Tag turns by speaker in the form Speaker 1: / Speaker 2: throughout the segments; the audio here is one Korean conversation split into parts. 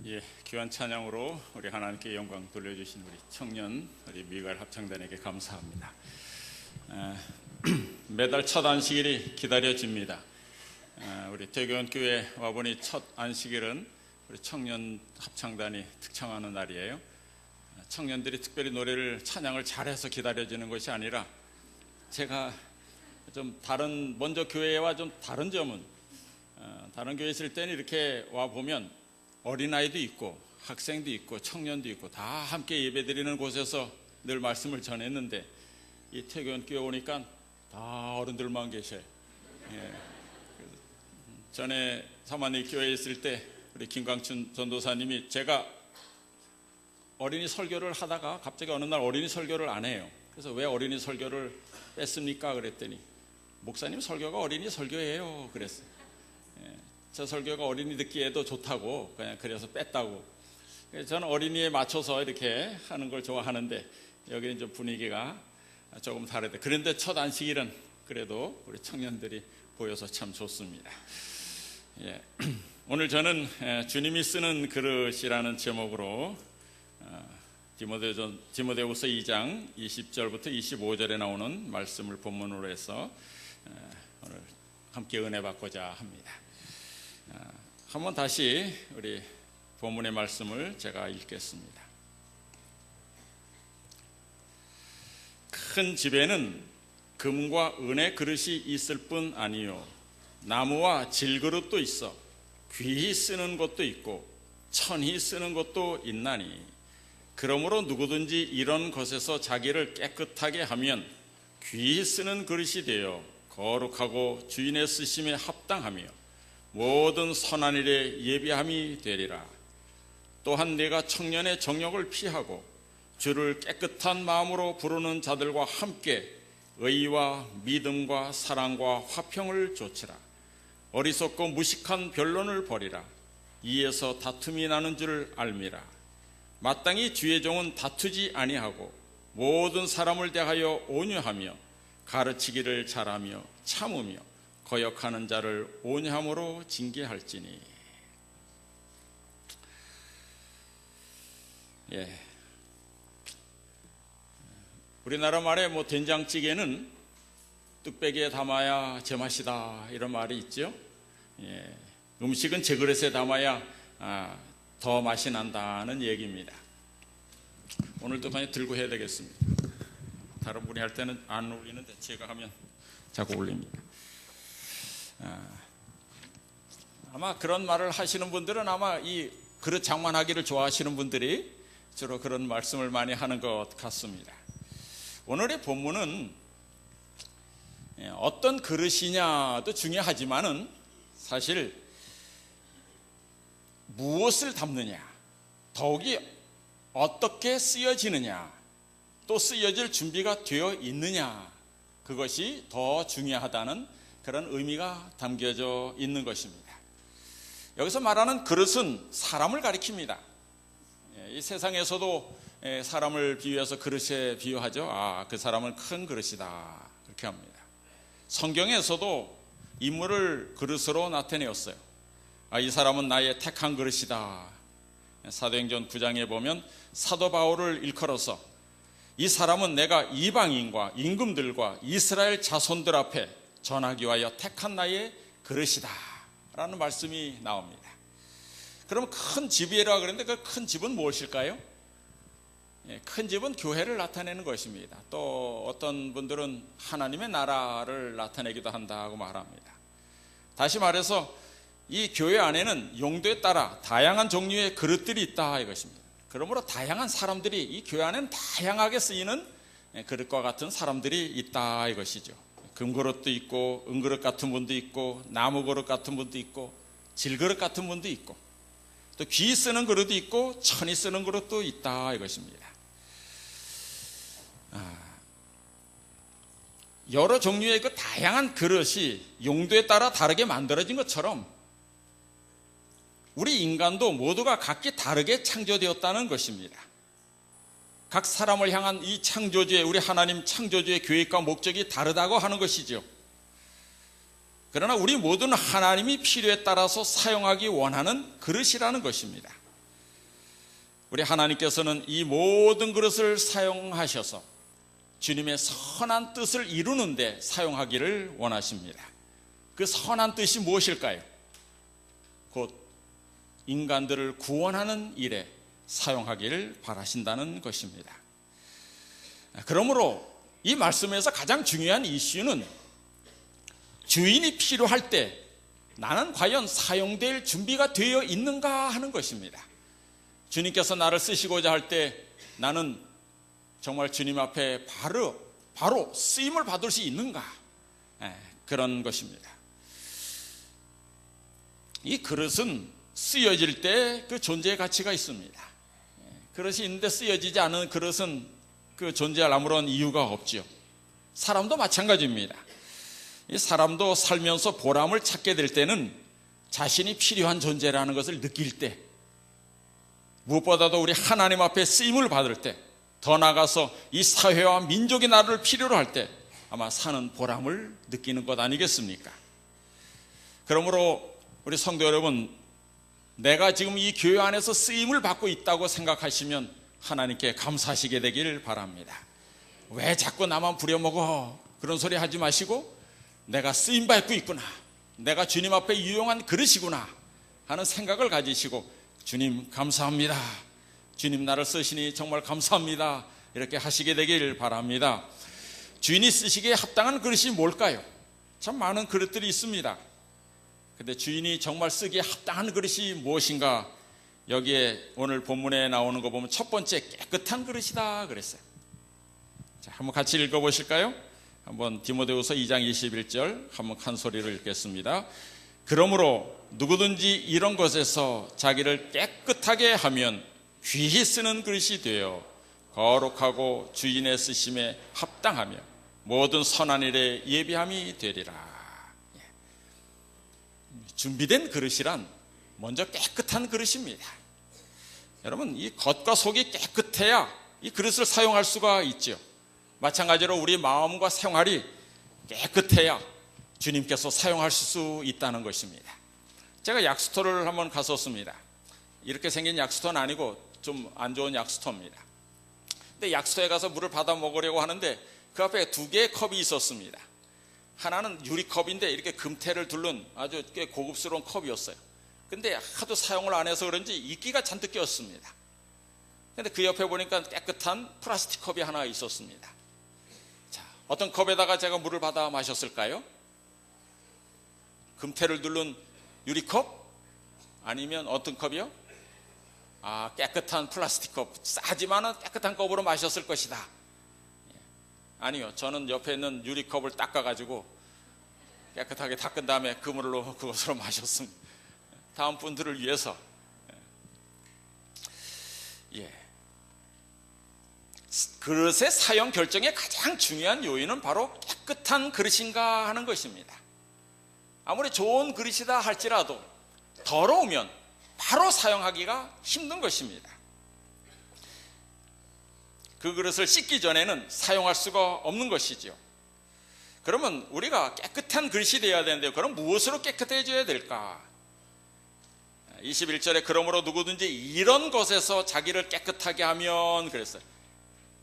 Speaker 1: 예, 귀한 찬양으로 우리 하나님께 영광 돌려주신 우리 청년 우리 미갈 합창단에게 감사합니다. 매달 첫 안식일이 기다려집니다. 우리 대교원교회 와보니 첫 안식일은 우리 청년 합창단이 특창하는 날이에요. 청년들이 특별히 노래를 찬양을 잘해서 기다려지는 것이 아니라 제가 좀 먼저 교회와 좀 다른 점은 다른 교회 있을 때는 이렇게 와 보면 어린아이도 있고 학생도 있고 청년도 있고 다 함께 예배드리는 곳에서 늘 말씀을 전했는데 이 태교원교회 오니까 다 어른들만 계셔요. 예. 전에 사만리 교회에 있을 때 우리 김광춘 전도사님이 제가 어린이 설교를 하다가 갑자기 어느 날 어린이 설교를 안 해요. 그래서 왜 어린이 설교를 뺐습니까? 그랬더니 목사님 설교가 어린이 설교예요. 그랬어요. 저 설교가 어린이 듣기에도 좋다고 그냥 그래서 뺐다고. 저는 어린이에 맞춰서 이렇게 하는 걸 좋아하는데 여기는 좀 분위기가 조금 다르다. 그런데 첫 안식일은 그래도 우리 청년들이 보여서 참 좋습니다. 예. 오늘 저는 주님이 쓰는 그릇이라는 제목으로 디모데후서 2장 20절부터 25절에 나오는 말씀을 본문으로 해서 오늘 함께 은혜 받고자 합니다. 한번 다시 우리 본문의 말씀을 제가 읽겠습니다. 큰 집에는 금과 은의 그릇이 있을 뿐 아니요 나무와 질그릇도 있어 귀히 쓰는 것도 있고 천히 쓰는 것도 있나니 그러므로 누구든지 이런 것에서 자기를 깨끗하게 하면 귀히 쓰는 그릇이 되어 거룩하고 주인의 쓰심에 합당하며 모든 선한 일에 예비함이 되리라. 또한 내가 청년의 정욕을 피하고 주를 깨끗한 마음으로 부르는 자들과 함께 의와 믿음과 사랑과 화평을 좇으라. 어리석고 무식한 변론을 버리라. 이에서 다툼이 나는 줄 알미라. 마땅히 주의 종은 다투지 아니하고 모든 사람을 대하여 온유하며 가르치기를 잘하며 참으며 거역하는 자를 온유함으로 징계할지니. 예. 우리나라 말에 된장찌개는 뚝배기에 담아야 제맛이다 이런 말이 있죠. 예. 음식은 제 그릇에 담아야 더 맛이 난다는 얘기입니다. 오늘도 그냥 들고 해야 되겠습니다. 다른 분이 할 때는 안 울리는데 제가 하면 자꾸 울립니다. 아마 그런 말을 하시는 분들은 아마 이 그릇 장만하기를 좋아하시는 분들이 주로 그런 말씀을 많이 하는 것 같습니다. 오늘의 본문은 어떤 그릇이냐도 중요하지만은 사실 무엇을 담느냐, 더욱이 어떻게 쓰여지느냐, 또 쓰여질 준비가 되어 있느냐, 그것이 더 중요하다는 그런 의미가 담겨져 있는 것입니다. 여기서 말하는 그릇은 사람을 가리킵니다. 이 세상에서도 사람을 비유해서 그릇에 비유하죠. 그 사람은 큰 그릇이다 그렇게 합니다. 성경에서도 인물을 그릇으로 나타내었어요. 이 사람은 나의 택한 그릇이다. 사도행전 9장에 보면 사도 바울을 일컬어서 이 사람은 내가 이방인과 임금들과 이스라엘 자손들 앞에 전하기 위하여 택한 나의 그릇이다 라는 말씀이 나옵니다. 그럼 큰 집이라 그랬는데 그 큰 집은 무엇일까요? 큰 집은 교회를 나타내는 것입니다. 또 어떤 분들은 하나님의 나라를 나타내기도 한다고 말합니다. 다시 말해서 이 교회 안에는 용도에 따라 다양한 종류의 그릇들이 있다 이것입니다. 그러므로 다양한 사람들이 이 교회 안에는 다양하게 쓰이는 그릇과 같은 사람들이 있다 이것이죠. 금그릇도 있고 은그릇 같은 분도 있고 나무 그릇 같은 분도 있고 질그릇 같은 분도 있고 또 귀 쓰는 그릇도 있고 천이 쓰는 그릇도 있다 이것입니다. 여러 종류의 그 다양한 그릇이 용도에 따라 다르게 만들어진 것처럼 우리 인간도 모두가 각기 다르게 창조되었다는 것입니다. 각 사람을 향한 이 창조주의, 우리 하나님 창조주의 계획과 목적이 다르다고 하는 것이죠. 그러나 우리 모두는 하나님이 필요에 따라서 사용하기 원하는 그릇이라는 것입니다. 우리 하나님께서는 이 모든 그릇을 사용하셔서 주님의 선한 뜻을 이루는 데 사용하기를 원하십니다. 그 선한 뜻이 무엇일까요? 곧 인간들을 구원하는 일에 사용하기를 바라신다는 것입니다. 그러므로 이 말씀에서 가장 중요한 이슈는 주인이 필요할 때 나는 과연 사용될 준비가 되어 있는가 하는 것입니다. 주님께서 나를 쓰시고자 할 때 나는 정말 주님 앞에 바로 쓰임을 받을 수 있는가, 그런 것입니다. 이 그릇은 쓰여질 때 그 존재의 가치가 있습니다. 그릇이 있는데 쓰여지지 않은 그릇은 그 존재할 아무런 이유가 없지요. 사람도 마찬가지입니다. 이 사람도 살면서 보람을 찾게 될 때는 자신이 필요한 존재라는 것을 느낄 때, 무엇보다도 우리 하나님 앞에 쓰임을 받을 때, 더 나아가서 이 사회와 민족이 나를 필요로 할 때 아마 사는 보람을 느끼는 것 아니겠습니까? 그러므로 우리 성도 여러분, 내가 지금 이 교회 안에서 쓰임을 받고 있다고 생각하시면 하나님께 감사하시게 되길 바랍니다. 왜 자꾸 나만 부려먹어? 그런 소리 하지 마시고, 내가 쓰임 받고 있구나, 내가 주님 앞에 유용한 그릇이구나 하는 생각을 가지시고, 주님 감사합니다, 주님 나를 쓰시니 정말 감사합니다, 이렇게 하시게 되길 바랍니다. 주인이 쓰시기에 합당한 그릇이 뭘까요? 참 많은 그릇들이 있습니다. 근데 주인이 정말 쓰기에 합당한 그릇이 무엇인가? 여기에 오늘 본문에 나오는 거 보면 첫 번째, 깨끗한 그릇이다 그랬어요. 자, 한번 같이 읽어보실까요? 한번 디모데후서 2장 21절 한번 한 소리를 읽겠습니다. 그러므로 누구든지 이런 것에서 자기를 깨끗하게 하면 귀히 쓰는 그릇이 되어 거룩하고 주인의 쓰심에 합당하며 모든 선한 일에 예비함이 되리라. 준비된 그릇이란 먼저 깨끗한 그릇입니다. 여러분, 이 겉과 속이 깨끗해야 이 그릇을 사용할 수가 있죠. 마찬가지로 우리 마음과 생활이 깨끗해야 주님께서 사용하실 수 있다는 것입니다. 제가 약수터를 한번 갔었습니다. 이렇게 생긴 약수터는 아니고 좀 안 좋은 약수터입니다. 근데 약수터에 가서 물을 받아 먹으려고 하는데 그 앞에 두 개의 컵이 있었습니다. 하나는 유리컵인데 이렇게 금태를 둘른 아주 꽤 고급스러운 컵이었어요. 근데 하도 사용을 안 해서 그런지 이끼가 잔뜩 꼈습니다. 근데 그 옆에 보니까 깨끗한 플라스틱 컵이 하나 있었습니다. 자, 어떤 컵에다가 제가 물을 받아 마셨을까요? 금태를 둘른 유리컵? 아니면 어떤 컵이요? 깨끗한 플라스틱 컵. 싸지만은 깨끗한 컵으로 마셨을 것이다. 아니요, 저는 옆에 있는 유리컵을 닦아가지고 깨끗하게 닦은 다음에 그물로 그것으로 마셨습니다. 다음 분들을 위해서. 그릇의 사용 결정의 가장 중요한 요인은 바로 깨끗한 그릇인가 하는 것입니다. 아무리 좋은 그릇이다 할지라도 더러우면 바로 사용하기가 힘든 것입니다. 그 그릇을 씻기 전에는 사용할 수가 없는 것이죠. 그러면 우리가 깨끗한 그릇이 되어야 되는데요, 그럼 무엇으로 깨끗해져야 될까? 21절에 그러므로 누구든지 이런 것에서 자기를 깨끗하게 하면 그랬어요.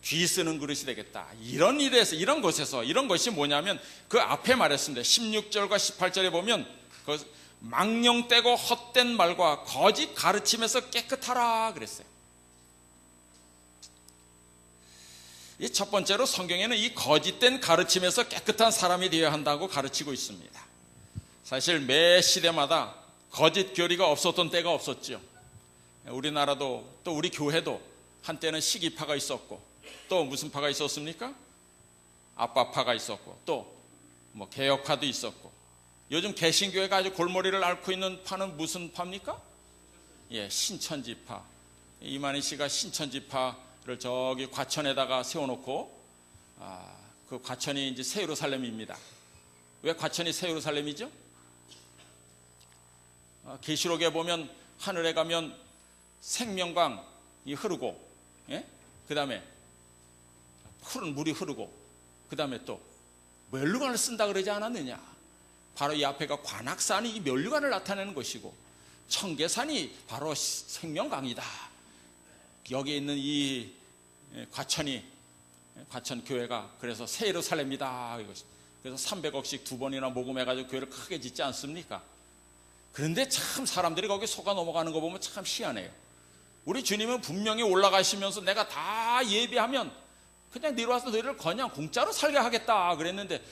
Speaker 1: 귀 쓰는 그릇이 되겠다. 이런 일에서, 이런 것에서, 이런 것이 뭐냐면 그 앞에 말했습니다. 16절과 18절에 보면 그 망령되고 헛된 말과 거짓 가르침에서 깨끗하라 그랬어요. 이 첫 번째로 성경에는 이 거짓된 가르침에서 깨끗한 사람이 되어야 한다고 가르치고 있습니다. 사실 매 시대마다 거짓 교리가 없었던 때가 없었죠. 우리나라도 또 우리 교회도 한때는 시기파가 있었고, 또 무슨 파가 있었습니까? 아빠파가 있었고, 또 뭐 개혁파도 있었고, 요즘 개신교회가 아주 골머리를 앓고 있는 파는 무슨 파입니까? 신천지파. 이만희 씨가 신천지파를 저기 과천에다가 세워놓고, 그 과천이 이제 새 예루살렘입니다. 왜 과천이 새 예루살렘이죠? 계시록에 보면 하늘에 가면 생명강이 흐르고, 그 다음에 푸른 물이 흐르고, 그 다음에 또 멸류관을 쓴다 그러지 않았느냐? 바로 이 앞에가 관악산이 이 멸류관을 나타내는 것이고, 청계산이 바로 생명강이다. 여기 있는 이 과천 교회가 그래서 새 예루살렘이다 이것이. 그래서 300억씩 2번이나 모금해가지고 교회를 크게 짓지 않습니까? 그런데 참 사람들이 거기 속아 넘어가는 거 보면 참 희한해요. 우리 주님은 분명히 올라가시면서 내가 다 예비하면 그냥 내려와서 너희를 그냥 공짜로 살게 하겠다 그랬는데,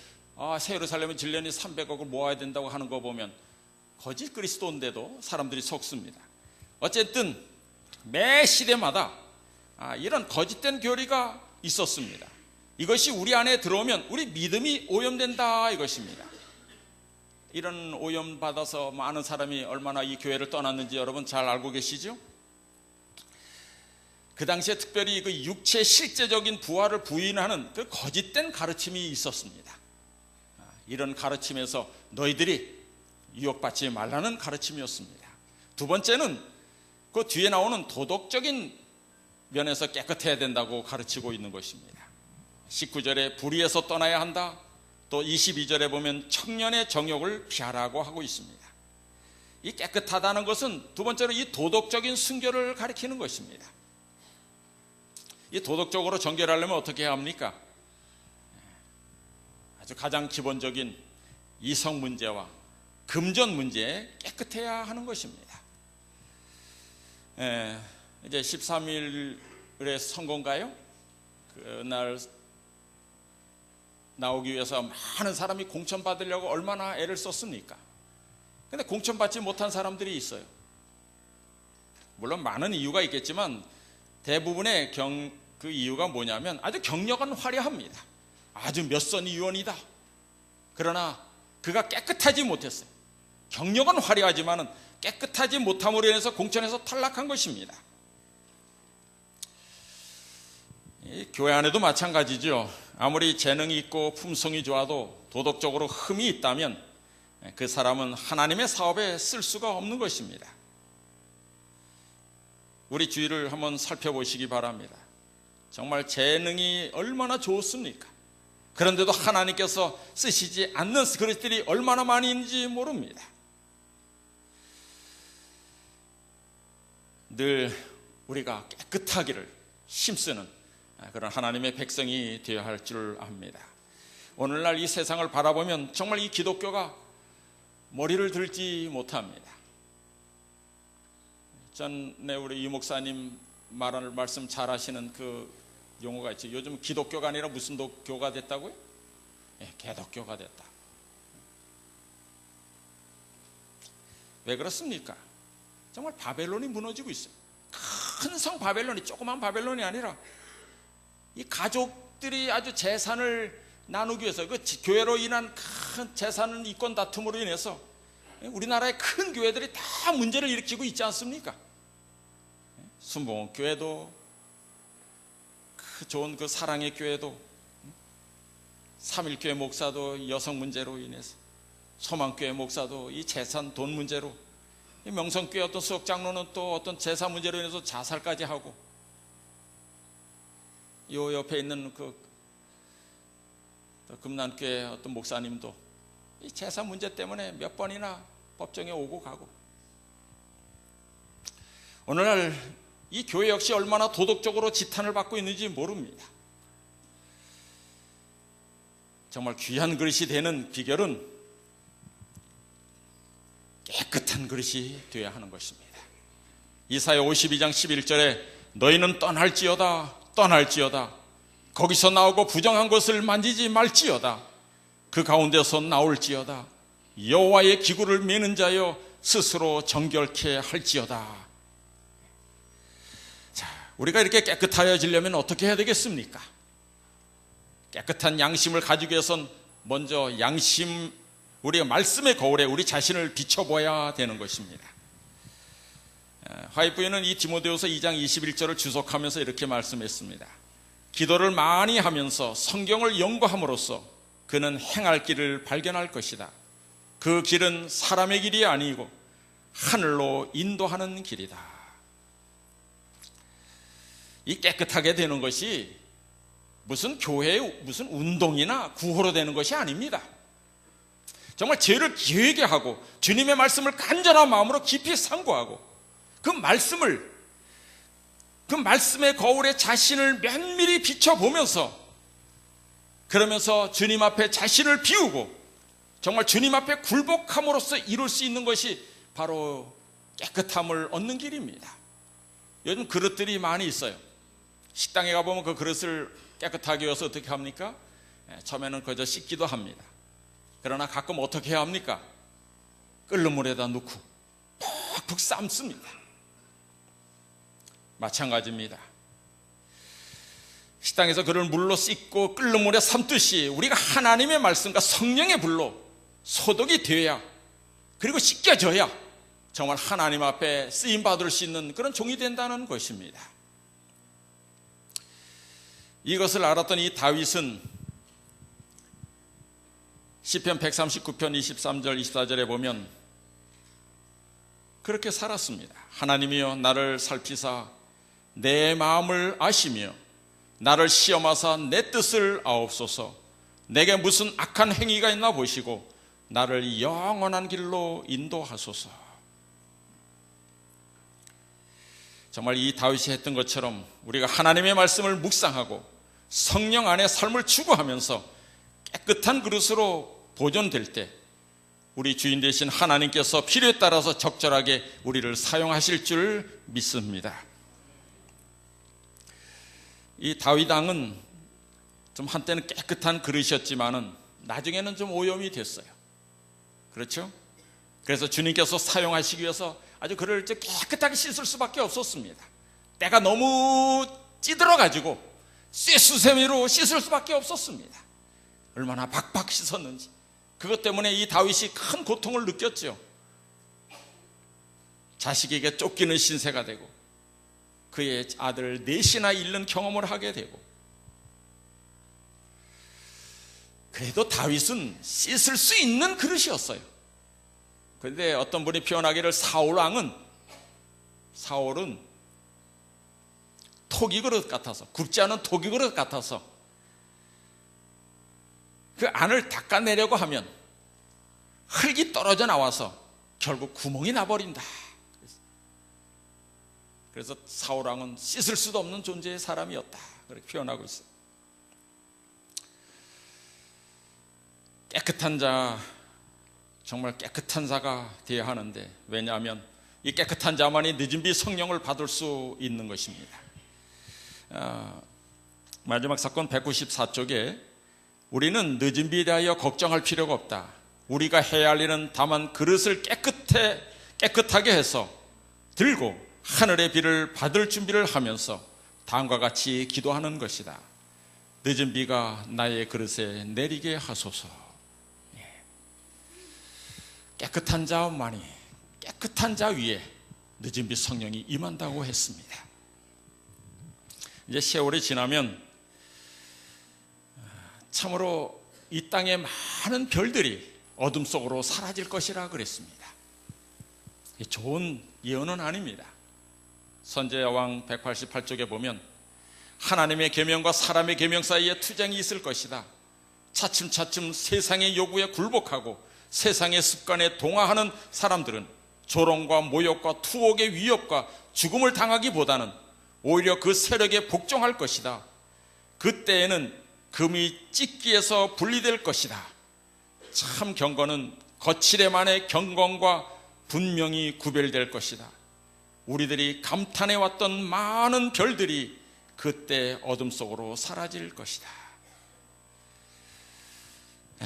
Speaker 1: 새 예루살렘은 질련이 300억을 모아야 된다고 하는 거 보면 거짓 그리스도인데도 사람들이 속습니다. 어쨌든 매 시대마다 이런 거짓된 교리가 있었습니다. 이것이 우리 안에 들어오면 우리 믿음이 오염된다 이것입니다. 이런 오염 받아서 많은 사람이 얼마나 이 교회를 떠났는지 여러분 잘 알고 계시죠? 그 당시에 특별히 그 육체의 실제적인 부활을 부인하는 그 거짓된 가르침이 있었습니다. 이런 가르침에서 너희들이 유혹받지 말라는 가르침이었습니다. 두 번째는 그 뒤에 나오는 도덕적인 면에서 깨끗해야 된다고 가르치고 있는 것입니다. 19절에 불의에서 떠나야 한다. 또 22절에 보면 청년의 정욕을 피하라고 하고 있습니다. 이 깨끗하다는 것은 두 번째로 이 도덕적인 순결을 가리키는 것입니다. 이 도덕적으로 정결하려면 어떻게 해야 합니까? 아주 가장 기본적인 이성 문제와 금전 문제에 깨끗해야 하는 것입니다. 이제 13일의 선거인가요? 그날 나오기 위해서 많은 사람이 공천 받으려고 얼마나 애를 썼습니까? 근데 공천 받지 못한 사람들이 있어요. 물론 많은 이유가 있겠지만 대부분의 그 이유가 뭐냐면 아주 경력은 화려합니다. 아주 몇 선 의원이다. 그러나 그가 깨끗하지 못했어요. 경력은 화려하지만 깨끗하지 못함으로 인해서 공천에서 탈락한 것입니다. 교회 안에도 마찬가지죠. 아무리 재능이 있고 품성이 좋아도 도덕적으로 흠이 있다면 그 사람은 하나님의 사업에 쓸 수가 없는 것입니다. 우리 주위를 한번 살펴보시기 바랍니다. 정말 재능이 얼마나 좋습니까? 그런데도 하나님께서 쓰시지 않는 그릇들이 얼마나 많이 있는지 모릅니다. 늘 우리가 깨끗하기를 힘쓰는 그런 하나님의 백성이 되어야 할 줄 압니다. 오늘날 이 세상을 바라보면 정말 이 기독교가 머리를 들지 못합니다. 전에 우리 이 목사님 말씀 잘 하시는 그 용어가 있죠. 요즘 기독교가 아니라 무슨 교가 됐다고요? 개독교가 됐다. 왜 그렇습니까? 정말 바벨론이 무너지고 있어요. 큰 성 바벨론이 조그만 바벨론이 아니라 이 가족들이 아주 재산을 나누기 위해서 그 교회로 인한 큰 재산 이권 다툼으로 인해서 우리나라의 큰 교회들이 다 문제를 일으키고 있지 않습니까? 순복음 교회도 좋은 그 사랑의 교회도 삼일교회 목사도 여성 문제로 인해서 소망교회 목사도 이 재산 돈 문제로 명성교회 어떤 수석장로는 또 어떤 재산 문제로 인해서 자살까지 하고 요 옆에 있는 그 금난교회 어떤 목사님도 이 재산 문제 때문에 몇 번이나 법정에 오고 가고 오늘날 이 교회 역시 얼마나 도덕적으로 지탄을 받고 있는지 모릅니다. 정말 귀한 그릇이 되는 비결은 깨끗한 그릇이 되어야 하는 것입니다. 이사야 52장 11절에 너희는 떠날지어다 거기서 나오고 부정한 것을 만지지 말지어다 그 가운데서 나올지어다 여호와의 기구를 메는 자여 스스로 정결케 할지어다. 자, 우리가 이렇게 깨끗하여지려면 어떻게 해야 되겠습니까? 깨끗한 양심을 가지기 위해선 먼저 우리가 말씀의 거울에 우리 자신을 비춰봐야 되는 것입니다. 화이프에는 이 디모데후서 2장 21절을 주석하면서 이렇게 말씀했습니다. 기도를 많이 하면서 성경을 연구함으로써 그는 행할 길을 발견할 것이다. 그 길은 사람의 길이 아니고 하늘로 인도하는 길이다. 이 깨끗하게 되는 것이 무슨 교회의 무슨 운동이나 구호로 되는 것이 아닙니다. 정말 죄를 기회게 하고 주님의 말씀을 간절한 마음으로 깊이 상고하고 그 말씀을 그 말씀의 거울에 자신을 면밀히 비춰보면서, 그러면서 주님 앞에 자신을 비우고 정말 주님 앞에 굴복함으로써 이룰 수 있는 것이 바로 깨끗함을 얻는 길입니다. 요즘 그릇들이 많이 있어요. 식당에 가보면 그 그릇을 깨끗하게 해서 어떻게 합니까? 처음에는 그저 씻기도 합니다. 그러나 가끔 어떻게 해야 합니까? 끓는 물에다 넣고 푹푹 삶습니다. 마찬가지입니다. 식당에서 그를 물로 씻고 끓는 물에 삶듯이 우리가 하나님의 말씀과 성령의 불로 소독이 되어야, 그리고 씻겨져야 정말 하나님 앞에 쓰임 받을 수 있는 그런 종이 된다는 것입니다. 이것을 알았던 이 다윗은 시편 139편 23절 24절에 보면 그렇게 살았습니다. 하나님이여 나를 살피사 내 마음을 아시며 나를 시험하사 내 뜻을 아옵소서. 내게 무슨 악한 행위가 있나 보시고 나를 영원한 길로 인도하소서. 정말 이 다윗이 했던 것처럼 우리가 하나님의 말씀을 묵상하고 성령 안에 삶을 추구하면서 깨끗한 그릇으로 보존될 때 우리 주인 되신 하나님께서 필요에 따라서 적절하게 우리를 사용하실 줄 믿습니다. 이 다윗 왕은 좀 한때는 깨끗한 그릇이었지만은 나중에는 좀 오염이 됐어요. 그렇죠? 그래서 주님께서 사용하시기 위해서 아주 그를 깨끗하게 씻을 수밖에 없었습니다. 때가 너무 찌들어가지고 쇠수세미로 씻을 수밖에 없었습니다. 얼마나 박박 씻었는지. 그것 때문에 이 다윗이 큰 고통을 느꼈죠. 자식에게 쫓기는 신세가 되고 그의 아들 넷이나 잃는 경험을 하게 되고, 그래도 다윗은 씻을 수 있는 그릇이었어요. 그런데 어떤 분이 표현하기를 사울은 토기 그릇 같아서, 굽지 않은 토기 그릇 같아서 그 안을 닦아내려고 하면 흙이 떨어져 나와서 결국 구멍이 나버린다. 그래서 사울왕은 씻을 수도 없는 존재의 사람이었다, 그렇게 표현하고 있어요. 깨끗한 자, 정말 깨끗한 자가 되어야 하는데, 왜냐하면 이 깨끗한 자만이 늦은 비 성령을 받을 수 있는 것입니다. 마지막 사건 194쪽에 우리는 늦은 비에 대하여 걱정할 필요가 없다. 우리가 해야 할 일은 다만 그릇을 깨끗하게 해서 들고 하늘의 비를 받을 준비를 하면서 다음과 같이 기도하는 것이다. 늦은 비가 나의 그릇에 내리게 하소서. 깨끗한 자만이, 깨끗한 자 위에 늦은 비 성령이 임한다고 했습니다. 이제 세월이 지나면 참으로 이 땅의 많은 별들이 어둠 속으로 사라질 것이라 그랬습니다. 좋은 예언은 아닙니다. 선지자왕 188쪽에 보면 하나님의 계명과 사람의 계명 사이에 투쟁이 있을 것이다. 차츰차츰 세상의 요구에 굴복하고 세상의 습관에 동화하는 사람들은 조롱과 모욕과 투옥의 위협과 죽음을 당하기보다는 오히려 그 세력에 복종할 것이다. 그때에는 금이 찢기에서 분리될 것이다. 참 경건은 거칠에만의 경건과 분명히 구별될 것이다. 우리들이 감탄해왔던 많은 별들이 그때 어둠 속으로 사라질 것이다.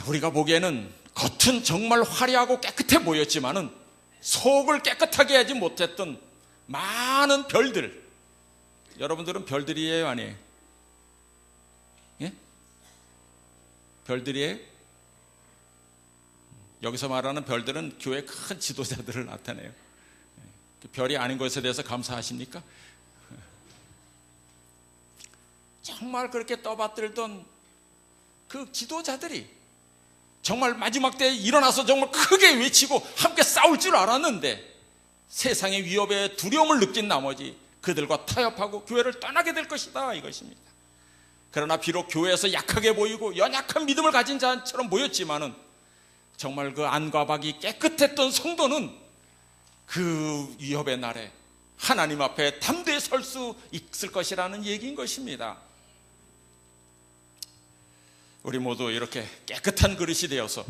Speaker 1: 우리가 보기에는 겉은 정말 화려하고 깨끗해 보였지만은 속을 깨끗하게 하지 못했던 많은 별들, 여러분들은 별들이에요, 아니에요? 예? 별들이에요? 여기서 말하는 별들은 교회 큰 지도자들을 나타내요. 별이 아닌 것에 대해서 감사하십니까? 정말 그렇게 떠받들던 그 지도자들이 정말 마지막 때에 일어나서 정말 크게 외치고 함께 싸울 줄 알았는데 세상의 위협에 두려움을 느낀 나머지 그들과 타협하고 교회를 떠나게 될 것이다, 이것입니다. 그러나 비록 교회에서 약하게 보이고 연약한 믿음을 가진 자처럼 보였지만은 정말 그 안과 밖이 깨끗했던 성도는 그 위협의 날에 하나님 앞에 담대히 설 수 있을 것이라는 얘기인 것입니다. 우리 모두 이렇게 깨끗한 그릇이 되어서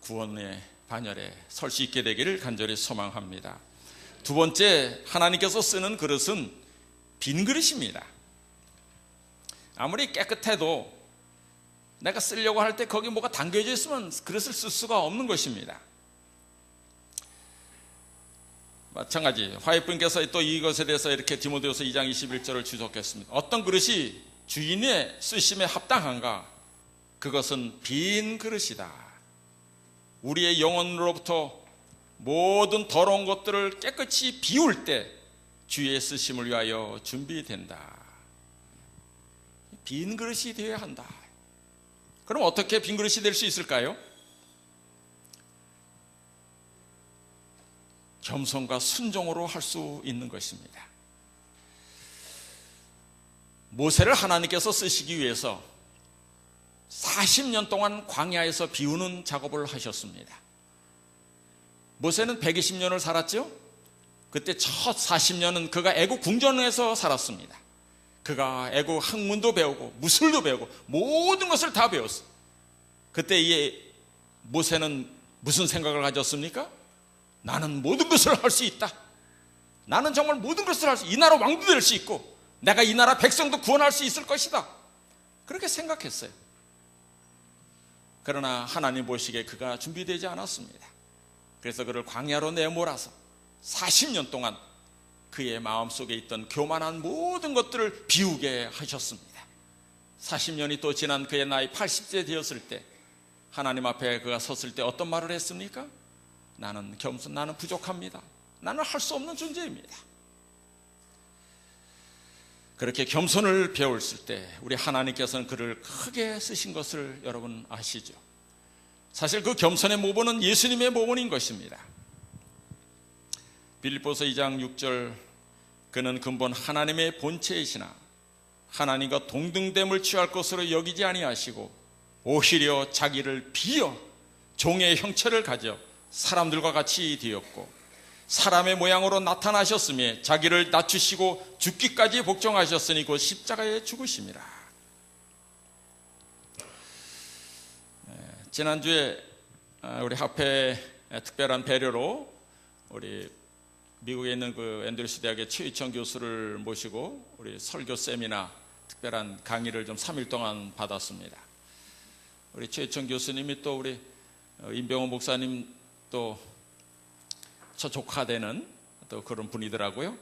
Speaker 1: 구원의 반열에 설 수 있게 되기를 간절히 소망합니다. 두 번째, 하나님께서 쓰는 그릇은 빈 그릇입니다. 아무리 깨끗해도 내가 쓰려고 할 때 거기 뭐가 담겨져 있으면 그릇을 쓸 수가 없는 것입니다. 마찬가지, 화해분께서 또 이것에 대해서 이렇게 디모데후서 2장 21절을 주석했습니다. 어떤 그릇이 주인의 쓰심에 합당한가? 그것은 빈 그릇이다. 우리의 영혼으로부터 모든 더러운 것들을 깨끗이 비울 때 주의 쓰심을 위하여 준비된다. 빈 그릇이 되어야 한다. 그럼 어떻게 빈 그릇이 될 수 있을까요? 겸손과 순종으로 할 수 있는 것입니다. 모세를 하나님께서 쓰시기 위해서 40년 동안 광야에서 비우는 작업을 하셨습니다. 모세는 120년을 살았죠? 그때 첫 40년은 그가 애국 궁전에서 살았습니다. 그가 애국 학문도 배우고 무술도 배우고 모든 것을 다 배웠어요. 그때 이 모세는 무슨 생각을 가졌습니까? 나는 모든 것을 할 수 있다. 나는 정말 모든 것을 할 수 있다. 이 나라 왕도 될 수 있고 내가 이 나라 백성도 구원할 수 있을 것이다. 그렇게 생각했어요. 그러나 하나님 보시기에 그가 준비되지 않았습니다. 그래서 그를 광야로 내몰아서 40년 동안 그의 마음속에 있던 교만한 모든 것들을 비우게 하셨습니다. 40년이 또 지난 그의 나이 80세 되었을 때 하나님 앞에 그가 섰을 때 어떤 말을 했습니까? 나는 나는 부족합니다. 나는 할 수 없는 존재입니다. 그렇게 겸손을 배웠을 때 우리 하나님께서는 그를 크게 쓰신 것을 여러분 아시죠? 사실 그 겸손의 모본은 예수님의 모본인 것입니다. 빌립보서 2장 6절, 그는 근본 하나님의 본체이시나 하나님과 동등됨을 취할 것으로 여기지 아니하시고 오히려 자기를 비어 종의 형체를 가져 사람들과 같이 되었고 사람의 모양으로 나타나셨으며 자기를 낮추시고 죽기까지 복종하셨으니 곧 십자가에 죽으심이라. 지난주에 우리 합회 특별한 배려로 우리 미국에 있는 그 앤드루스 대학의 최유청 교수를 모시고 우리 설교 세미나 특별한 강의를 좀 3일 동안 받았습니다. 우리 최유청 교수님이 또 우리 임병호 목사님 또 저 조카 되는 또 그런 분이더라고요.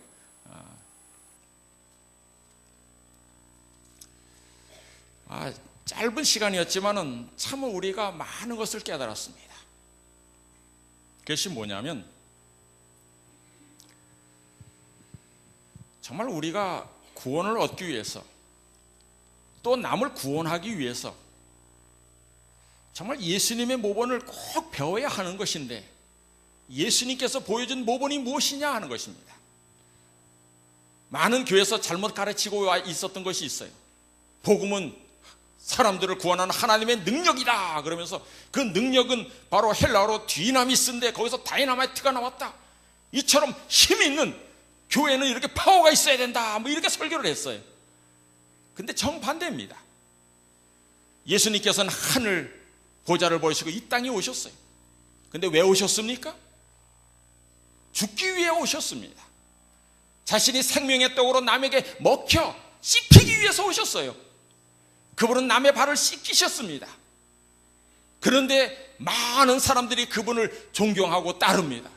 Speaker 1: 짧은 시간이었지만은 참 우리가 많은 것을 깨달았습니다. 그것이 뭐냐면 정말 우리가 구원을 얻기 위해서 또 남을 구원하기 위해서 정말 예수님의 모본을 꼭 배워야 하는 것인데 예수님께서 보여준 모본이 무엇이냐 하는 것입니다. 많은 교회에서 잘못 가르치고 있었던 것이 있어요. 복음은 사람들을 구원하는 하나님의 능력이다 그러면서 그 능력은 바로 헬라어로 디나미스인데 거기서 다이나마이트가 나왔다. 이처럼 힘이 있는 교회는 이렇게 파워가 있어야 된다 뭐 이렇게 설교를 했어요. 근데 정반대입니다. 예수님께서는 하늘 보좌를 보시고 이 땅에 오셨어요. 근데 왜 오셨습니까? 죽기 위해 오셨습니다. 자신이 생명의 떡으로 남에게 먹혀 씹히기 위해서 오셨어요. 그분은 남의 발을 씻기셨습니다. 그런데 많은 사람들이 그분을 존경하고 따릅니다.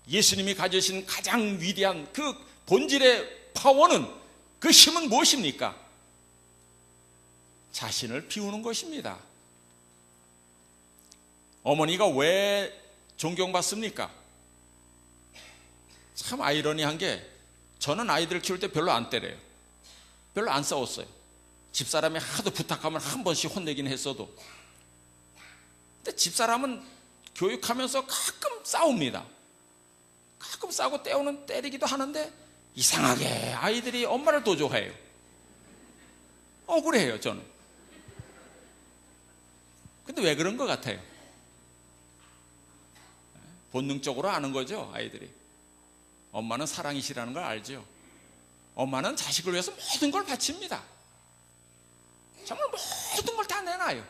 Speaker 1: 예수님이 가지신 가장 위대한 그 본질의 파워는, 그 힘은 무엇입니까? 자신을 비우는 것입니다. 어머니가 왜 존경받습니까? 참 아이러니한 게 저는 아이들 키울 때 별로 안 때려요. 별로 안 싸웠어요. 집사람이 하도 부탁하면 한 번씩 혼내긴 했어도. 근데 집사람은 교육하면서 가끔 싸웁니다. 가끔 싸우고 때리기도 하는데 이상하게 아이들이 엄마를 더 좋아해요. 억울해요 저는. 근데 왜 그런 것 같아요? 본능적으로 아는 거죠 아이들이. 엄마는 사랑이시라는 걸 알죠? 엄마는 자식을 위해서 모든 걸 바칩니다. 정말 모든 걸 다 내놔요.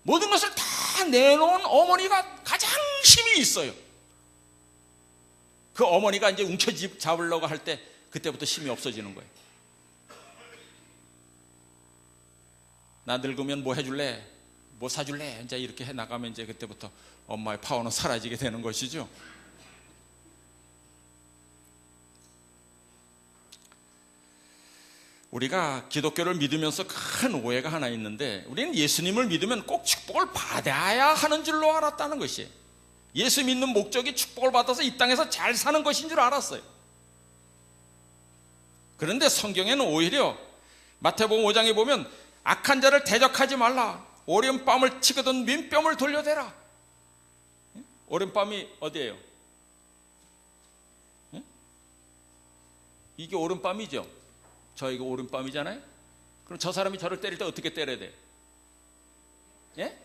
Speaker 1: 모든 것을 다 내놓은 어머니가 가장 힘이 있어요. 그 어머니가 이제 움켜잡으려고 할 때 그때부터 힘이 없어지는 거예요. 나 늙으면 뭐 해줄래? 뭐 사줄래? 이제 이렇게 해 나가면 이제 그때부터 엄마의 파워는 사라지게 되는 것이죠. 우리가 기독교를 믿으면서 큰 오해가 하나 있는데, 우리는 예수님을 믿으면 꼭 축복을 받아야 하는 줄로 알았다는 것이에요. 예수 믿는 목적이 축복을 받아서 이 땅에서 잘 사는 것인 줄 알았어요. 그런데 성경에는 오히려 마태복음 5장에 보면 악한 자를 대적하지 말라, 오른뺨을 치거든 왼뺨을 돌려대라. 오른뺨이 어디예요? 이게 오른뺨이죠. 저 이거 오른뺨이잖아요. 그럼 저 사람이 저를 때릴 때 어떻게 때려야 돼요? 예?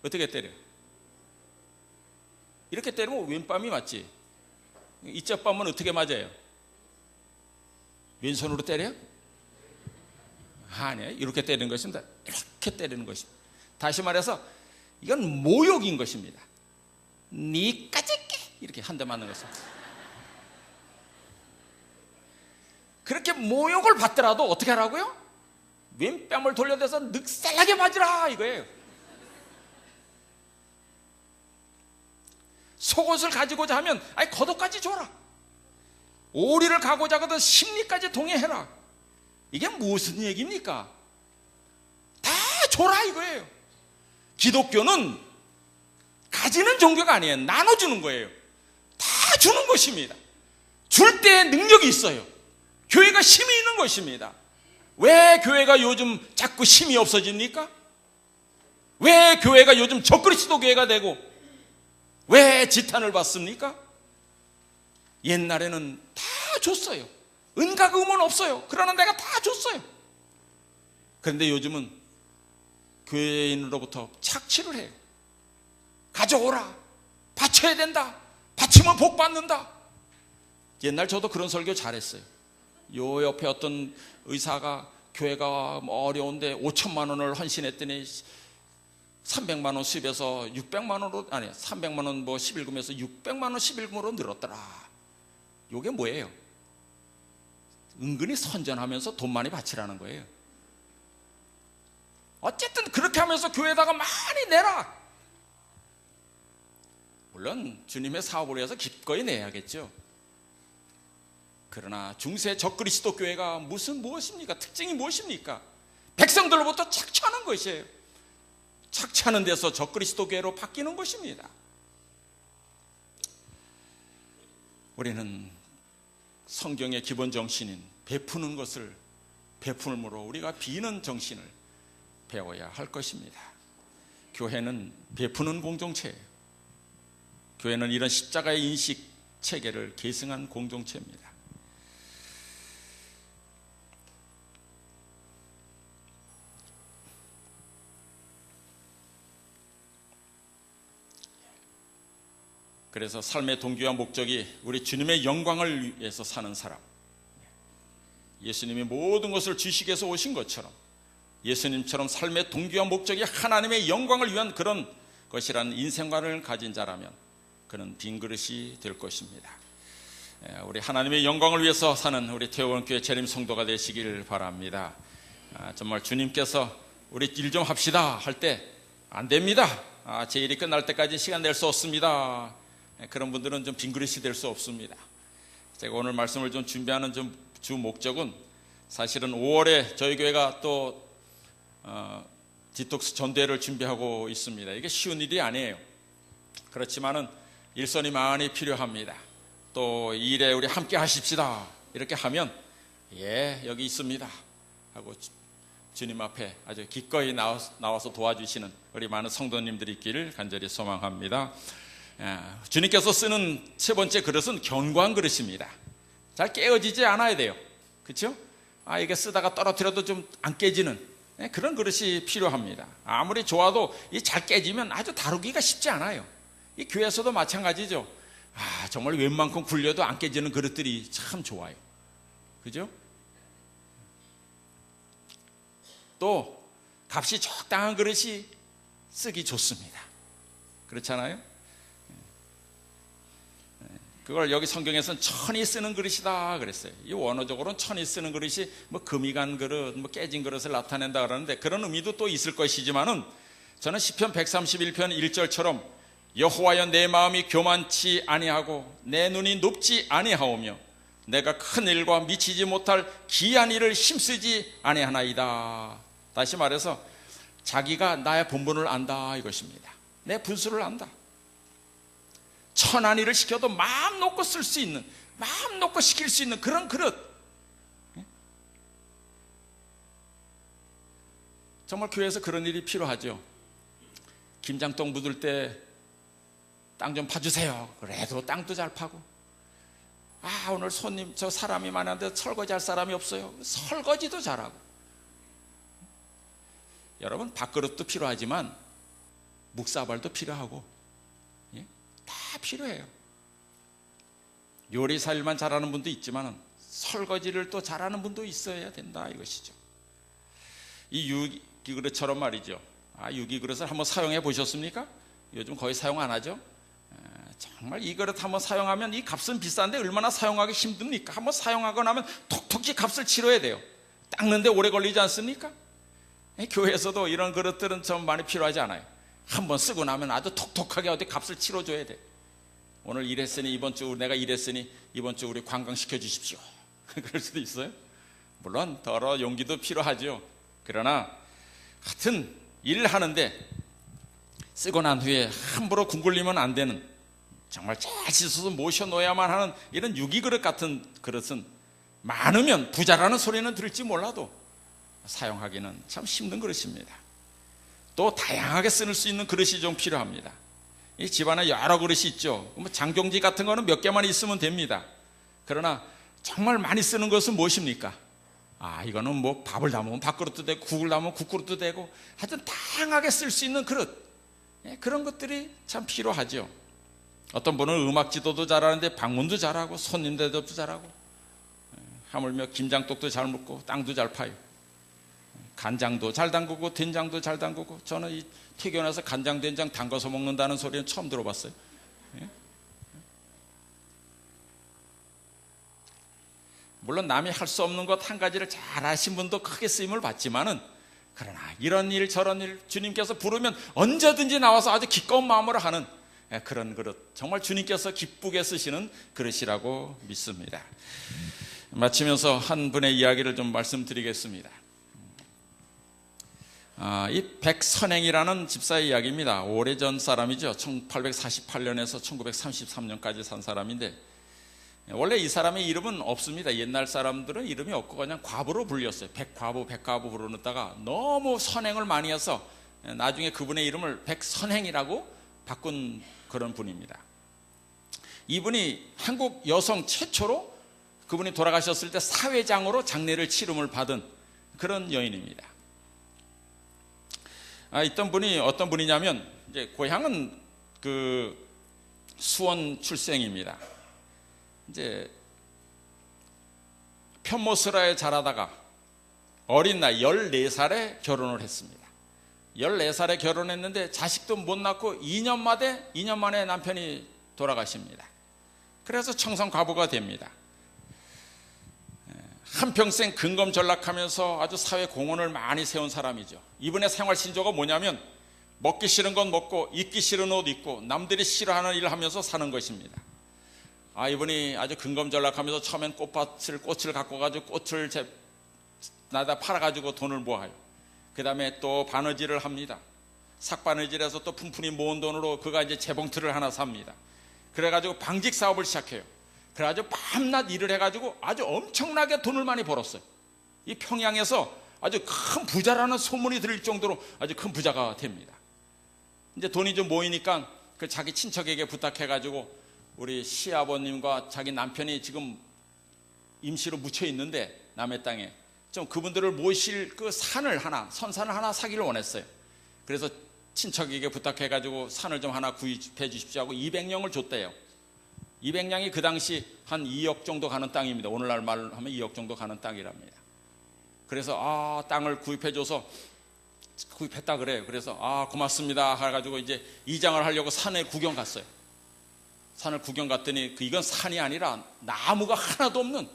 Speaker 1: 어떻게 때려요? 이렇게 때리면 왼뺨이 맞지. 이쪽 뺨은 어떻게 맞아요? 왼손으로 때려요? 아니에요. 이렇게 때리는 것입니다. 이렇게 때리는 것입니다. 다시 말해서 이건 모욕인 것입니다. 니까지 이렇게 한 대 맞는 것입니다. 그렇게 모욕을 받더라도 어떻게 하라고요? 왼뺨을 돌려대서 늑살나게 맞으라 이거예요. 속옷을 가지고자 하면 아니 겉옷까지 줘라. 오리를 가고자 하거든 심리까지 동의해라. 이게 무슨 얘기입니까? 다 줘라 이거예요. 기독교는 가지는 종교가 아니에요. 나눠주는 거예요. 다 주는 것입니다. 줄 때 능력이 있어요. 교회가 힘이 있는 것입니다. 왜 교회가 요즘 자꾸 힘이 없어집니까? 왜 교회가 요즘 적그리스도 교회가 되고 왜 지탄을 받습니까? 옛날에는 다 줬어요. 은과 금은 없어요. 그러나 내가 다 줬어요. 그런데 요즘은 교회인으로부터 착취를 해요. 가져오라. 바쳐야 된다. 바치면 복 받는다. 옛날 저도 그런 설교 잘했어요. 요 옆에 어떤 의사가 교회가 어려운데 5천만 원을 헌신했더니 300만 원 수입해서 600만 원으로, 아니 300만 원 뭐 11금에서 600만 원 11금으로 늘었더라. 요게 뭐예요? 은근히 선전하면서 돈 많이 바치라는 거예요. 어쨌든 그렇게 하면서 교회에다가 많이 내라. 물론 주님의 사업을 위해서 기꺼이 내야겠죠. 그러나 중세 적그리스도 교회가 무엇입니까? 특징이 무엇입니까? 백성들로부터 착취하는 것이에요. 착취하는 데서 적그리스도 교회로 바뀌는 것입니다. 우리는 성경의 기본 정신인 베푸는 것을 베풀므로 우리가 비는 정신을 배워야 할 것입니다. 교회는 베푸는 공동체예요. 교회는 이런 십자가의 인식 체계를 계승한 공동체입니다. 그래서 삶의 동기와 목적이 우리 주님의 영광을 위해서 사는 사람, 예수님이 모든 것을 주시기 위해서 오신 것처럼 예수님처럼 삶의 동기와 목적이 하나님의 영광을 위한 그런 것이라는 인생관을 가진 자라면 그는 빈 그릇이 될 것입니다. 우리 하나님의 영광을 위해서 사는 우리 태원교회 재림 성도가 되시길 바랍니다. 정말 주님께서 우리 일 좀 합시다 할 때 안 됩니다. 제 일이 끝날 때까지 시간 낼 수 없습니다. 그런 분들은 좀 빈 그릇이 될 수 없습니다. 제가 오늘 말씀을 좀 준비하는 주 목적은 사실은 5월에 저희 교회가 또 디톡스 전대회를 준비하고 있습니다. 이게 쉬운 일이 아니에요. 그렇지만은 일손이 많이 필요합니다. 또 이 일에 우리 함께 하십시다 이렇게 하면 예 여기 있습니다 하고 주님 앞에 아주 기꺼이 나와서 도와주시는 우리 많은 성도님들이 있기를 간절히 소망합니다. 주님께서 쓰는 세 번째 그릇은 견고한 그릇입니다. 잘 깨어지지 않아야 돼요. 그렇죠? 이게 쓰다가 떨어뜨려도 좀 안 깨지는 그런 그릇이 필요합니다. 아무리 좋아도 이 잘 깨지면 아주 다루기가 쉽지 않아요. 이 교회에서도 마찬가지죠. 정말 웬만큼 굴려도 안 깨지는 그릇들이 참 좋아요. 그죠? 또 값이 적당한 그릇이 쓰기 좋습니다. 그렇잖아요? 그걸 여기 성경에서는 천이 쓰는 그릇이다 그랬어요. 이 원어적으로는 천이 쓰는 그릇이 뭐 금이 간 그릇, 뭐 깨진 그릇을 나타낸다 그러는데 그런 의미도 또 있을 것이지만은 저는 시편 131편 1절처럼 여호와여 내 마음이 교만치 아니하고 내 눈이 높지 아니하오며 내가 큰 일과 미치지 못할 기이한 일을 힘쓰지 아니하나이다. 다시 말해서 자기가 나의 본분을 안다 이것입니다. 내 분수를 안다. 천한 일을 시켜도 마음 놓고 쓸 수 있는, 마음 놓고 시킬 수 있는 그런 그릇. 정말 교회에서 그런 일이 필요하죠. 김장떡 묻을 때 땅 좀 파주세요. 그래도 땅도 잘 파고, 오늘 손님 저 사람이 많은데 설거지 할 사람이 없어요. 설거지도 잘하고. 여러분, 밥그릇도 필요하지만 묵사발도 필요하고, 다 필요해요. 요리사 일만 잘하는 분도 있지만 설거지를 또 잘하는 분도 있어야 된다 이것이죠. 이 유기그릇처럼 말이죠. 유기그릇을 한번 사용해 보셨습니까? 요즘 거의 사용 안 하죠. 정말 이 그릇 한번 사용하면 이 값은 비싼데 얼마나 사용하기 힘듭니까? 한번 사용하고 나면 톡톡히 값을 치러야 돼요. 닦는데 오래 걸리지 않습니까? 교회에서도 이런 그릇들은 좀 많이 필요하지 않아요. 한번 쓰고 나면 아주 톡톡하게 어디 값을 치러줘야 돼. 오늘 일했으니 이번 주 내가 일했으니 이번 주 우리 관광시켜 주십시오. 그럴 수도 있어요. 물론 더러 용기도 필요하죠. 그러나 하여튼 일을 하는데 쓰고 난 후에 함부로 궁굴리면 안 되는, 정말 잘 씻어서 모셔놓아야만 하는 이런 유기그릇 같은 그릇은 많으면 부자라는 소리는 들을지 몰라도 사용하기는 참 힘든 그릇입니다. 또 다양하게 쓸 수 있는 그릇이 좀 필요합니다. 이 집안에 여러 그릇이 있죠. 장종지 같은 거는 몇 개만 있으면 됩니다. 그러나 정말 많이 쓰는 것은 무엇입니까? 이거는 뭐 밥을 담으면 밥그릇도 되고 국을 담으면 국그릇도 되고 하여튼 다양하게 쓸 수 있는 그릇, 그런 것들이 참 필요하죠. 어떤 분은 음악 지도도 잘하는데 방문도 잘하고 손님 대접도 잘하고 하물며 김장떡도 잘 먹고 땅도 잘 파요. 간장도 잘 담그고 된장도 잘 담그고. 저는 이 태어나서 간장 된장 담가서 먹는다는 소리는 처음 들어봤어요. 물론 남이 할 수 없는 것 한 가지를 잘 하신 분도 크게 쓰임을 받지만은, 그러나 이런 일 저런 일 주님께서 부르면 언제든지 나와서 아주 기꺼운 마음으로 하는 그런 그릇, 정말 주님께서 기쁘게 쓰시는 그릇이라고 믿습니다. 마치면서 한 분의 이야기를 좀 말씀드리겠습니다. 이 백선행이라는 집사의 이야기입니다. 오래전 사람이죠. 1848년에서 1933년까지 산 사람인데, 원래 이 사람의 이름은 없습니다. 옛날 사람들은 이름이 없고 그냥 과부로 불렸어요. 백과부, 백과부 부르다가 너무 선행을 많이 해서 나중에 그분의 이름을 백선행이라고 바꾼 그런 분입니다. 이분이 한국 여성 최초로 그분이 돌아가셨을 때 사회장으로 장례를 치름을 받은 그런 여인입니다. 있던 분이 어떤 분이냐면, 이제 고향은 그 수원 출생입니다. 이제 편모스라에 자라다가 어린 나이 14살에 결혼을 했습니다. 14살에 결혼했는데 자식도 못 낳고 2년 만에 남편이 돌아가십니다. 그래서 청산과부가 됩니다. 한평생 근검전락하면서 아주 사회 공헌을 많이 세운 사람이죠. 이분의 생활 신조가 뭐냐면, 먹기 싫은 건 먹고 입기 싫은 옷 입고 남들이 싫어하는 일을 하면서 사는 것입니다. 이분이 아주 근검전락하면서 처음엔 꽃을 갖고 가지고 꽃을 나다 팔아가지고 돈을 모아요. 그 다음에 또 바느질을 합니다. 삭바느질해서 또 푼푼히 모은 돈으로 그가 이제 재봉틀을 하나 삽니다. 그래가지고 방직 사업을 시작해요. 그래가지고 밤낮 일을 해가지고 아주 엄청나게 돈을 많이 벌었어요. 이 평양에서 아주 큰 부자라는 소문이 들릴 정도로 아주 큰 부자가 됩니다. 이제 돈이 좀 모이니까 그 자기 친척에게 부탁해가지고, 우리 시아버님과 자기 남편이 지금 임시로 묻혀 있는데 남의 땅에 좀 그분들을 모실 그 산을 선산을 하나 사기를 원했어요. 그래서 친척에게 부탁해가지고 산을 좀 하나 구입해 주십시오 하고 200령을 줬대요. 200냥이 그 당시 한 2억 정도 가는 땅입니다. 오늘날 말로 하면 2억 정도 가는 땅이랍니다. 그래서 땅을 구입해줘서 구입했다 그래요. 그래서 고맙습니다 해가지고 이제 이장을 하려고 산에 구경 갔어요. 산을 구경 갔더니 이건 산이 아니라 나무가 하나도 없는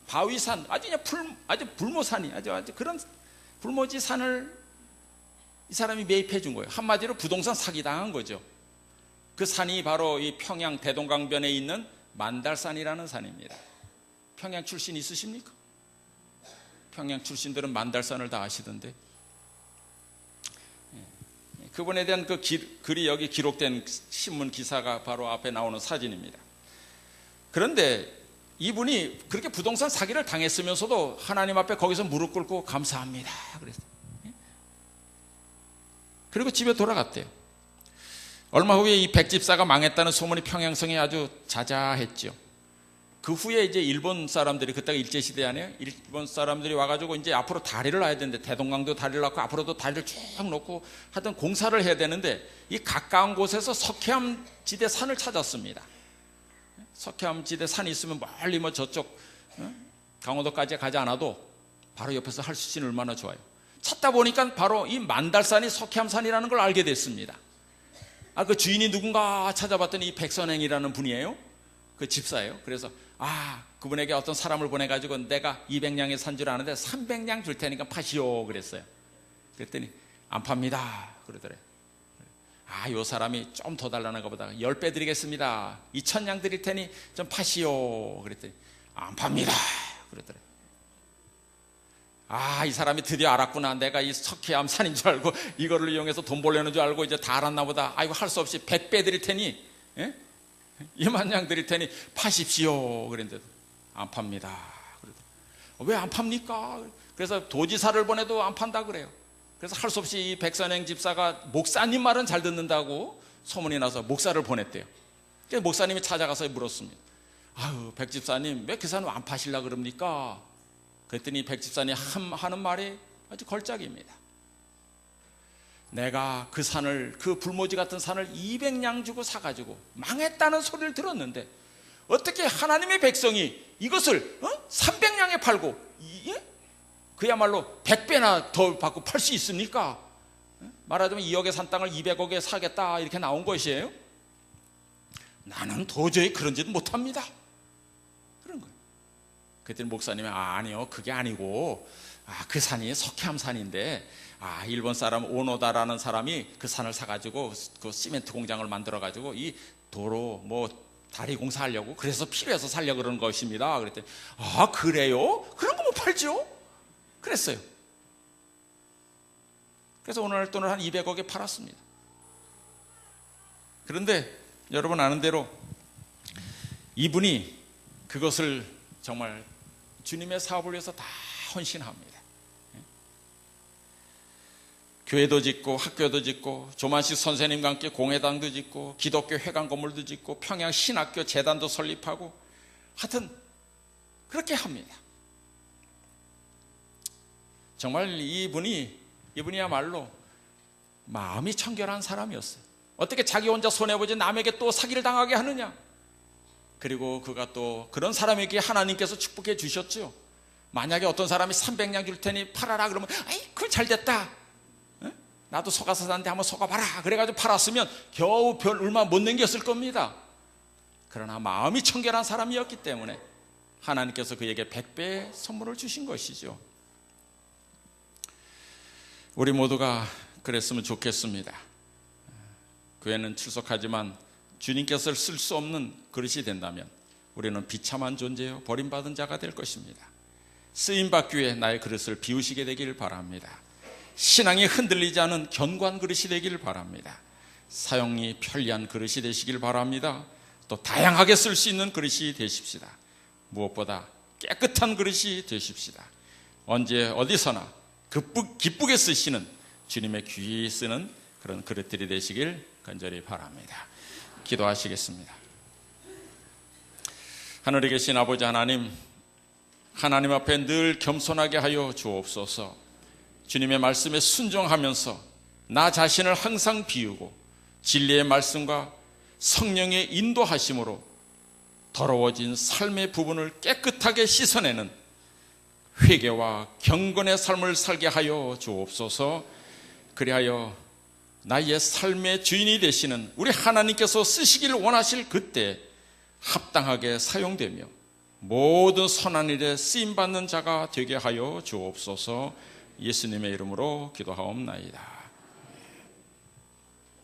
Speaker 1: 바위산, 아주 불모산이 아주 그런 불모지 산을 이 사람이 매입해 준 거예요. 한마디로 부동산 사기당한 거죠. 그 산이 바로 이 평양 대동강변에 있는 만달산이라는 산입니다. 평양 출신 있으십니까? 평양 출신들은 만달산을 다 아시던데, 그분에 대한 그 글이 여기 기록된 신문 기사가 바로 앞에 나오는 사진입니다. 그런데 이분이 그렇게 부동산 사기를 당했으면서도 하나님 앞에 거기서 무릎 꿇고 감사합니다 그랬어요. 그리고 집에 돌아갔대요. 얼마 후에 이 백집사가 망했다는 소문이 평양성에 아주 자자했죠. 그 후에 이제 일본 사람들이, 그때가 일제시대 아니에요? 일본 사람들이 와가지고 이제 앞으로 다리를 놔야 되는데, 대동강도 다리를 놨고 앞으로도 다리를 쭉 놓고 하여튼 공사를 해야 되는데, 이 가까운 곳에서 석회암 지대 산을 찾았습니다. 석회암 지대 산이 있으면 멀리 저쪽 강원도까지 가지 않아도 바로 옆에서 할 수 있으니 얼마나 좋아요. 찾다 보니까 바로 이 만달산이 석회암산이라는 걸 알게 됐습니다. 그 주인이 누군가 찾아봤더니 이 백선행이라는 분이에요. 그 집사예요. 그래서 그분에게 어떤 사람을 보내가지고 내가 200냥의 산 줄 아는데 300냥 줄 테니까 파시오 그랬어요. 그랬더니 안 팝니다 그러더래요. 요 사람이 좀 더 달라는가 보다. 10배 드리겠습니다. 2000냥 드릴 테니 좀 파시오 그랬더니 안 팝니다 그러더래요. 이 사람이 드디어 알았구나. 내가 이 석회암 산인 줄 알고 이거를 이용해서 돈 벌려는 줄 알고 이제 다 알았나 보다. 이거 할 수 없이 100배 드릴 테니 2만냥 드릴 테니 파십시오 그랬는데 안 팝니다. 왜 안 팝니까? 그래서 도지사를 보내도 안 판다 그래요. 그래서 할 수 없이 이 백선행 집사가 목사님 말은 잘 듣는다고 소문이 나서 목사를 보냈대요. 그래서 목사님이 찾아가서 물었습니다. 백집사님 왜 그 산을 안 파시려고 그럽니까? 그랬더니 백집사님 하는 말이 아주 걸작입니다. 내가 그 산을, 그 불모지 같은 산을 200냥 주고 사가지고 망했다는 소리를 들었는데 어떻게 하나님의 백성이 이것을 300냥에 팔고 그야말로 100배나 더 받고 팔 수 있습니까? 말하자면 2억에 산 땅을 200억에 사겠다 이렇게 나온 것이에요. 나는 도저히 그런 짓 못합니다 그런 거예요. 그랬더니 목사님이 아니요 그게 아니고 그 산이 석회암산인데 일본 사람 오노다라는 사람이 그 산을 사가지고 그 시멘트 공장을 만들어가지고 이 도로 다리 공사하려고 그래서 필요해서 살려고 그러는 것입니다. 그랬더니 그래요? 그런 거 못 팔죠? 그랬어요. 그래서 오늘 돈을 한 200억에 팔았습니다. 그런데 여러분 아는 대로 이분이 그것을 정말 주님의 사업을 위해서 다 헌신합니다. 교회도 짓고 학교도 짓고 조만식 선생님과 함께 공회당도 짓고 기독교 회관 건물도 짓고 평양 신학교 재단도 설립하고 하여튼 그렇게 합니다. 정말 이분이야말로 마음이 청결한 사람이었어요. 어떻게 자기 혼자 손해보지 남에게 또 사기를 당하게 하느냐. 그리고 그가 또 그런 사람에게 하나님께서 축복해 주셨죠. 만약에 어떤 사람이 300냥 줄 테니 팔아라 그러면 그건 잘 됐다, 나도 속아서 샀는데 한번 속아봐라 그래가지고 팔았으면 겨우 별 얼마 못 남겼을 겁니다. 그러나 마음이 청결한 사람이었기 때문에 하나님께서 그에게 100배의 선물을 주신 것이죠. 우리 모두가 그랬으면 좋겠습니다. 교회는 출석하지만 주님께서 쓸 수 없는 그릇이 된다면 우리는 비참한 존재요 버림받은 자가 될 것입니다. 쓰임받기 위해 나의 그릇을 비우시게 되길 바랍니다. 신앙이 흔들리지 않은 견고한 그릇이 되길 바랍니다. 사용이 편리한 그릇이 되시길 바랍니다. 또 다양하게 쓸 수 있는 그릇이 되십시다. 무엇보다 깨끗한 그릇이 되십시다. 언제 어디서나 기쁘게 쓰시는 주님의 귀히 쓰는 그런 그릇들이 되시길 간절히 바랍니다. 기도하시겠습니다. 하늘에 계신 아버지 하나님, 하나님 앞에 늘 겸손하게 하여 주옵소서. 주님의 말씀에 순종하면서 나 자신을 항상 비우고 진리의 말씀과 성령의 인도하심으로 더러워진 삶의 부분을 깨끗하게 씻어내는 회개와 경건의 삶을 살게 하여 주옵소서. 그리하여 나의 삶의 주인이 되시는 우리 하나님께서 쓰시기를 원하실 그때 합당하게 사용되며 모든 선한 일에 쓰임받는 자가 되게 하여 주옵소서. 예수님의 이름으로 기도하옵나이다.